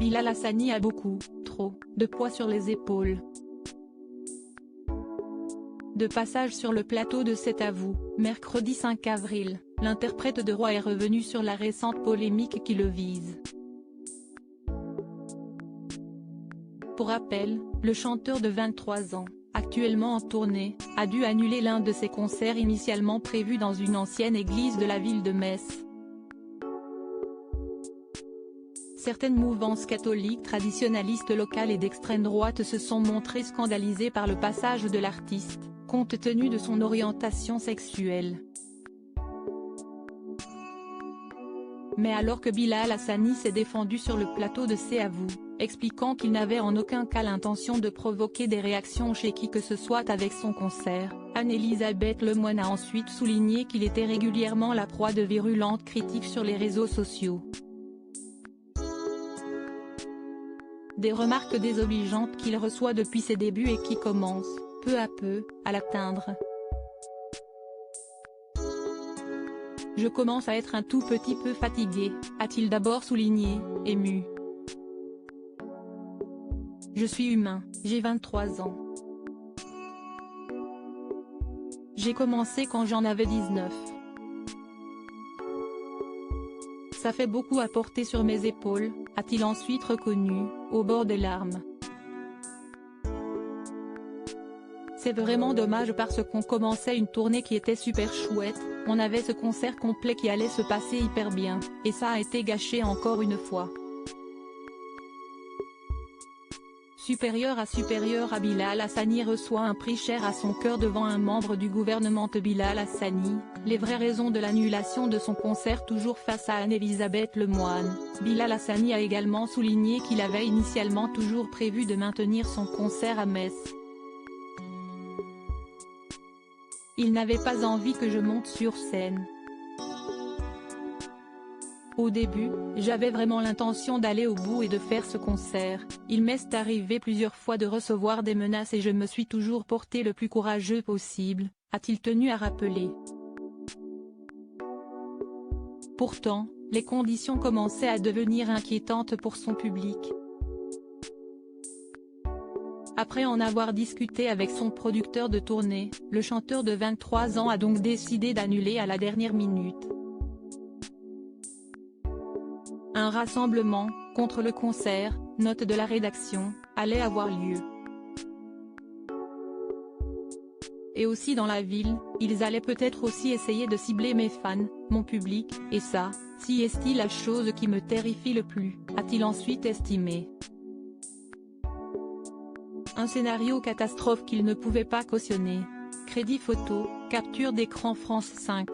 Bilal Hassani a beaucoup, trop, de poids sur les épaules. De passage sur le plateau de C'est à vous, mercredi 5 avril, l'interprète de Roi est revenu sur la récente polémique qui le vise. Pour rappel, le chanteur de 23 ans, actuellement en tournée, a dû annuler l'un de ses concerts initialement prévus dans une ancienne église de la ville de Metz. Certaines mouvances catholiques traditionnalistes locales et d'extrême droite se sont montrées scandalisées par le passage de l'artiste, compte tenu de son orientation sexuelle. Mais alors que Bilal Hassani s'est défendu sur le plateau de C'est à vous, expliquant qu'il n'avait en aucun cas l'intention de provoquer des réactions chez qui que ce soit avec son concert, Anne-Elisabeth Lemoine a ensuite souligné qu'il était régulièrement la proie de virulentes critiques sur les réseaux sociaux. Des remarques désobligeantes qu'il reçoit depuis ses débuts et qui commencent, peu à peu, à l'atteindre. « Je commence à être un tout petit peu fatigué », a-t-il d'abord souligné, ému. « Je suis humain, j'ai 23 ans. J'ai commencé quand j'en avais 19. Ça fait beaucoup à porter sur mes épaules », a-t-il ensuite reconnu, au bord des larmes. C'est vraiment dommage parce qu'on commençait une tournée qui était super chouette, on avait ce concert complet qui allait se passer hyper bien, et ça a été gâché encore une fois. Supérieur à Bilal Hassani reçoit un prix cher à son cœur devant un membre du gouvernement de Bilal Hassani, les vraies raisons de l'annulation de son concert toujours face à Anne-Elisabeth Lemoine. Bilal Hassani a également souligné qu'il avait initialement toujours prévu de maintenir son concert à Metz. Il n'avait pas envie que je monte sur scène. Au début, j'avais vraiment l'intention d'aller au bout et de faire ce concert. Il m'est arrivé plusieurs fois de recevoir des menaces et je me suis toujours porté le plus courageux possible, a-t-il tenu à rappeler. Pourtant, les conditions commençaient à devenir inquiétantes pour son public. Après en avoir discuté avec son producteur de tournée, le chanteur de 23 ans a donc décidé d'annuler à la dernière minute. Un rassemblement, contre le concert, note de la rédaction, allait avoir lieu. Et aussi dans la ville, ils allaient peut-être aussi essayer de cibler mes fans, mon public, et ça, si est la chose qui me terrifie le plus, a-t-il ensuite estimé. Un scénario catastrophe qu'il ne pouvait pas cautionner. Crédit photo, capture d'écran France 5.